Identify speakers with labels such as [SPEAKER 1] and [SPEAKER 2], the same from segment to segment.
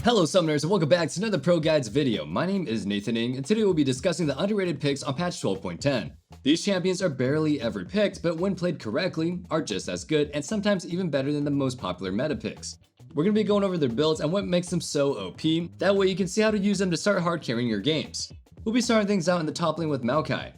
[SPEAKER 1] Hello Summoners and welcome back to another ProGuides video. My name is Nathan Ng and today we'll be discussing the underrated picks on patch 12.10. These champions are barely ever picked, but when played correctly, are just as good and sometimes even better than the most popular meta picks. We're going to be going over their builds and what makes them so OP, that way you can see how to use them to start hard carrying your games. We'll be starting things out in the top lane with Maokai.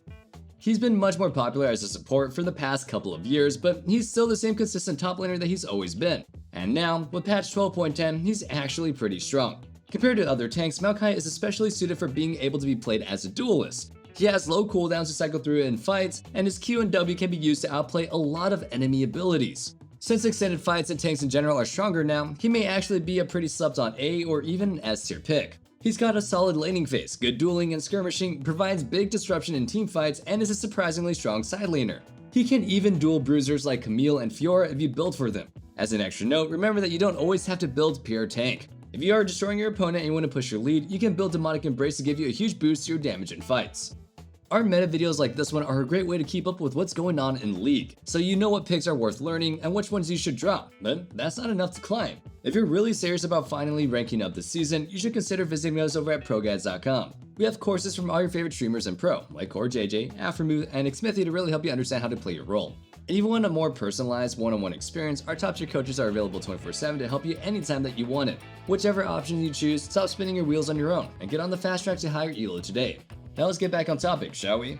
[SPEAKER 1] He's been much more popular as a support for the past couple of years, but he's still the same consistent top laner that he's always been. And now, with patch 12.10, he's actually pretty strong. Compared to other tanks, Maokai is especially suited for being able to be played as a duelist. He has low cooldowns to cycle through in fights, and his Q and W can be used to outplay a lot of enemy abilities. Since extended fights and tanks in general are stronger now, he may actually be a pretty slept on A or even S tier pick. He's got a solid laning phase, good dueling and skirmishing, provides big disruption in team fights, and is a surprisingly strong side laner. He can even duel bruisers like Camille and Fiora if you build for them. As an extra note, remember that you don't always have to build pure tank. If you are destroying your opponent and you want to push your lead, you can build Demonic Embrace to give you a huge boost to your damage in fights. Our meta videos like this one are a great way to keep up with what's going on in League, so you know what picks are worth learning and which ones you should drop, but that's not enough to climb. If you're really serious about finally ranking up this season, you should consider visiting us over at ProGuides.com. We have courses from all your favorite streamers in Pro, like Core JJ, Aftermooth, and Xmithy to really help you understand how to play your role. And if you want a more personalized one-on-one experience, our top tier coaches are available 24/7 to help you anytime that you want it. Whichever option you choose, stop spinning your wheels on your own and get on the fast track to higher elo today. Now let's get back on topic, shall we?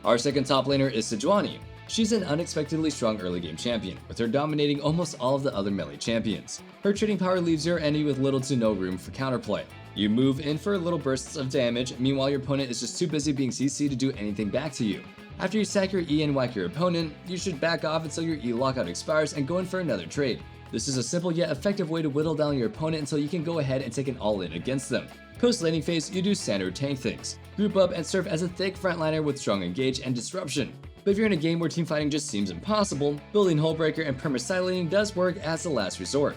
[SPEAKER 1] Our second top laner is Sejuani. She's an unexpectedly strong early game champion, with her dominating almost all of the other melee champions. Her trading power leaves your enemy with little to no room for counterplay. You move in for little bursts of damage, meanwhile your opponent is just too busy being CC'd to do anything back to you. After you stack your E and whack your opponent, you should back off until your E lockout expires and go in for another trade. This is a simple yet effective way to whittle down your opponent until you can go ahead and take an all-in against them. Post laning phase, you do standard tank things. Group up and serve as a thick frontliner with strong engage and disruption. But if you're in a game where teamfighting just seems impossible, building Hullbreaker and perma-side laning does work as the last resort.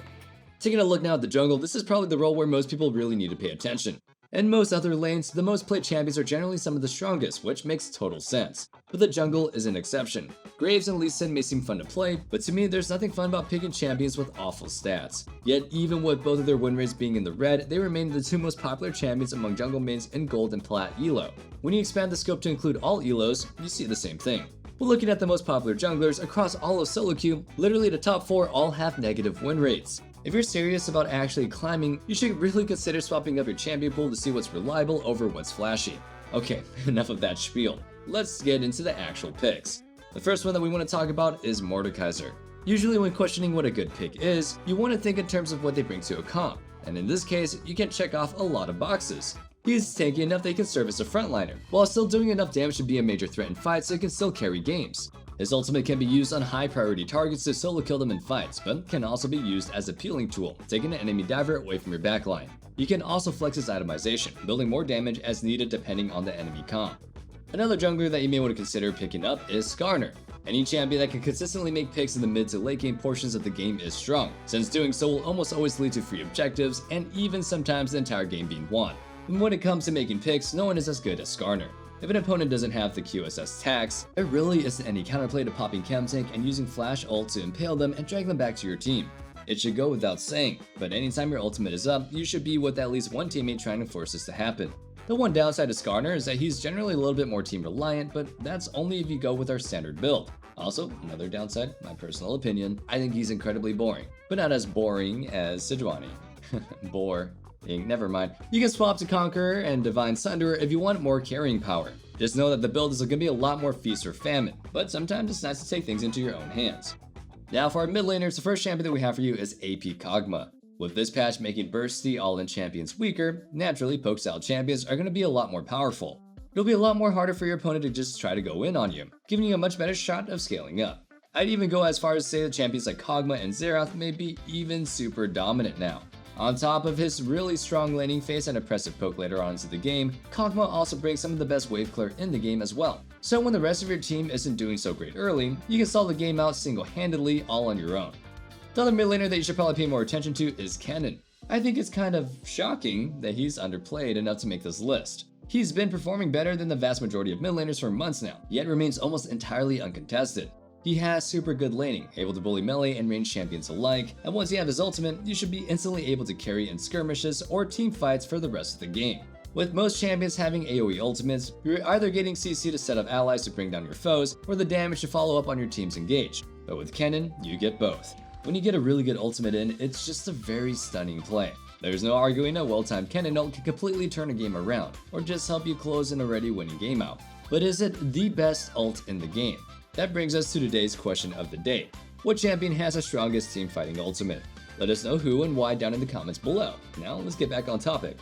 [SPEAKER 1] Taking a look now at the jungle, this is probably the role where most people really need to pay attention. In most other lanes, the most played champions are generally some of the strongest, which makes total sense. But the jungle is an exception. Graves and Lee Sin may seem fun to play, but to me there's nothing fun about picking champions with awful stats. Yet even with both of their win rates being in the red, they remain the two most popular champions among jungle mains in gold and plat elo. When you expand the scope to include all elos, you see the same thing. But looking at the most popular junglers across all of solo queue, literally the top 4 all have negative win rates. If you're serious about actually climbing, you should really consider swapping up your champion pool to see what's reliable over what's flashy. Okay, enough of that spiel. Let's get into the actual picks. The first one that we want to talk about is Mordekaiser. Usually when questioning what a good pick is, you want to think in terms of what they bring to a comp, and in this case, you can check off a lot of boxes. He's tanky enough that he can serve as a frontliner, while still doing enough damage to be a major threat in fights so he can still carry games. His ultimate can be used on high priority targets to solo kill them in fights, but can also be used as a peeling tool, taking an enemy diver away from your backline. You can also flex his itemization, building more damage as needed depending on the enemy comp. Another jungler that you may want to consider picking up is Skarner. Any champion that can consistently make picks in the mid to late game portions of the game is strong, since doing so will almost always lead to free objectives and even sometimes the entire game being won. And when it comes to making picks, no one is as good as Skarner. If an opponent doesn't have the QSS tax, there really isn't any counterplay to popping Chem Tank and using Flash ult to impale them and drag them back to your team. It should go without saying, but anytime your ultimate is up, you should be with at least one teammate trying to force this to happen. The one downside to Skarner is that he's generally a little bit more team reliant, but that's only if you go with our standard build. Also, another downside, my personal opinion, I think he's incredibly boring, but not as boring as Sejuani. Never mind. You can swap to Conqueror and Divine Sunderer if you want more carrying power. Just know that the build is going to be a lot more feast or famine, but sometimes it's nice to take things into your own hands. Now for our mid laners, the first champion that we have for you is AP Kog'Maw. With this patch making bursty all-in champions weaker, naturally poke style champions are going to be a lot more powerful. It'll be a lot more harder for your opponent to just try to go in on you, giving you a much better shot of scaling up. I'd even go as far as to say that champions like Kog'Maw and Xerath may be even super dominant now. On top of his really strong laning phase and oppressive poke later on into the game, Kog'Maw also brings some of the best wave clear in the game as well. So when the rest of your team isn't doing so great early, you can stall the game out single-handedly all on your own. The other mid laner that you should probably pay more attention to is Kennen. I think it's kind of shocking that he's underplayed enough to make this list. He's been performing better than the vast majority of mid laners for months now, yet remains almost entirely uncontested. He has super good laning, able to bully melee and range champions alike, and once you have his ultimate, you should be instantly able to carry in skirmishes or team fights for the rest of the game. With most champions having AoE ultimates, you're either getting CC to set up allies to bring down your foes, or the damage to follow up on your team's engage. But with Kennen, you get both. When you get a really good ultimate in, it's just a very stunning play. There's no arguing a well-timed Kennen ult can completely turn a game around, or just help you close an already winning game out. But is it the best ult in the game? That brings us to today's question of the day. What champion has the strongest team fighting ultimate? Let us know who and why down in the comments below. Now let's get back on topic.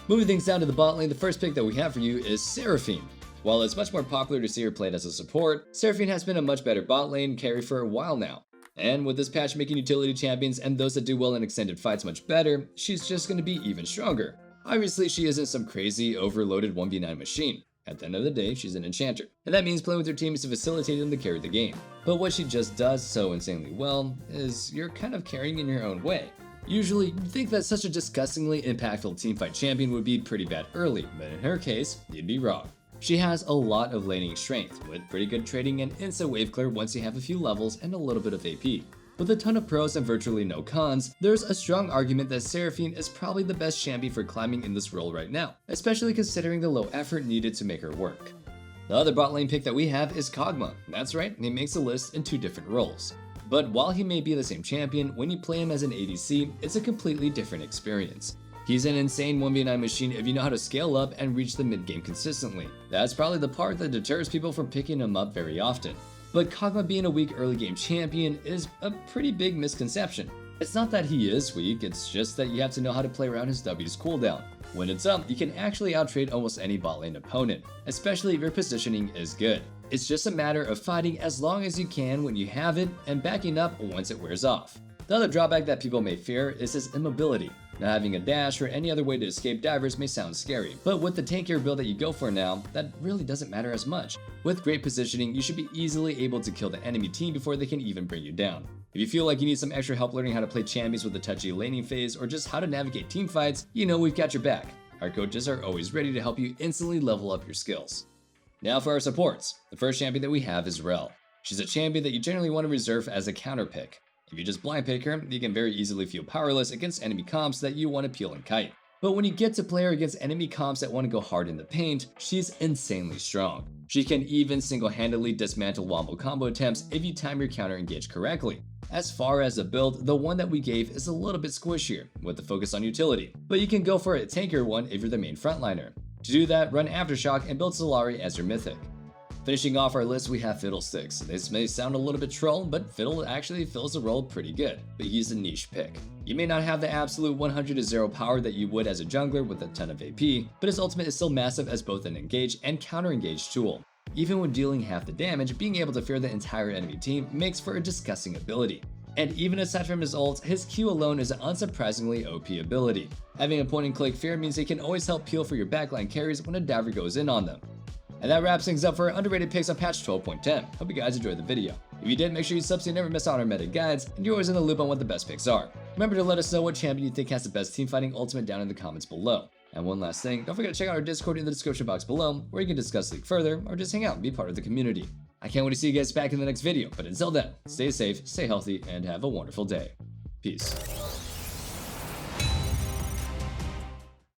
[SPEAKER 1] Moving things down to the bot lane, the first pick that we have for you is Seraphine. While it's much more popular to see her played as a support, Seraphine has been a much better bot lane carry for a while now. And with this patch making utility champions and those that do well in extended fights much better, she's just going to be even stronger. Obviously, she isn't some crazy, overloaded 1v9 machine. At the end of the day, she's an enchanter, and that means playing with her team is to facilitate them to carry the game. But what she just does so insanely well is you're kind of carrying in your own way. Usually, you'd think that such a disgustingly impactful teamfight champion would be pretty bad early, but in her case, you'd be wrong. She has a lot of laning strength, with pretty good trading and instant wave clear once you have a few levels and a little bit of AP. With a ton of pros and virtually no cons, there's a strong argument that Seraphine is probably the best champion for climbing in this role right now, especially considering the low effort needed to make her work. The other bot lane pick that we have is Kog'Maw. That's right, he makes the list in two different roles. But while he may be the same champion, when you play him as an ADC, it's a completely different experience. He's an insane 1v9 machine if you know how to scale up and reach the mid game consistently. That's probably the part that deters people from picking him up very often. But Kog'Maw being a weak early game champion is a pretty big misconception. It's not that he is weak, it's just that you have to know how to play around his W's cooldown. When it's up, you can actually outtrade almost any bot lane opponent, especially if your positioning is good. It's just a matter of fighting as long as you can when you have it and backing up once it wears off. The other drawback that people may fear is his immobility. Not having a dash or any other way to escape divers may sound scary, but with the tankier build that you go for now, that really doesn't matter as much. With great positioning, you should be easily able to kill the enemy team before they can even bring you down. If you feel like you need some extra help learning how to play champions with the touchy laning phase or just how to navigate team fights, you know we've got your back. Our coaches are always ready to help you instantly level up your skills. Now for our supports. The first champion that we have is Rell. She's a champion that you generally want to reserve as a counter pick. If you just blind pick her, you can very easily feel powerless against enemy comps that you want to peel and kite. But when you get to play her against enemy comps that want to go hard in the paint, she's insanely strong. She can even single-handedly dismantle wombo combo attempts if you time your counter engage correctly. As far as the build, the one that we gave is a little bit squishier, with the focus on utility, but you can go for a tankier one if you're the main frontliner. To do that, run Aftershock and build Solari as your mythic. Finishing off our list, we have Fiddlesticks. This may sound a little bit troll, but Fiddle actually fills the role pretty good, but he's a niche pick. You may not have the absolute 100-0 power that you would as a jungler with a ton of AP, but his ultimate is still massive as both an engage and counter-engage tool. Even when dealing half the damage, being able to fear the entire enemy team makes for a disgusting ability. And even aside from his ult, his Q alone is an unsurprisingly OP ability. Having a point-and-click fear means he can always help peel for your backline carries when a diver goes in on them. And that wraps things up for our underrated picks on patch 12.10. Hope you guys enjoyed the video. If you did, make sure you sub so you never miss out on our meta guides, and you're always in the loop on what the best picks are. Remember to let us know what champion you think has the best team fighting ultimate down in the comments below. And one last thing, don't forget to check out our Discord in the description box below, where you can discuss League further, or just hang out and be part of the community. I can't wait to see you guys back in the next video, but until then, stay safe, stay healthy, and have a wonderful day. Peace.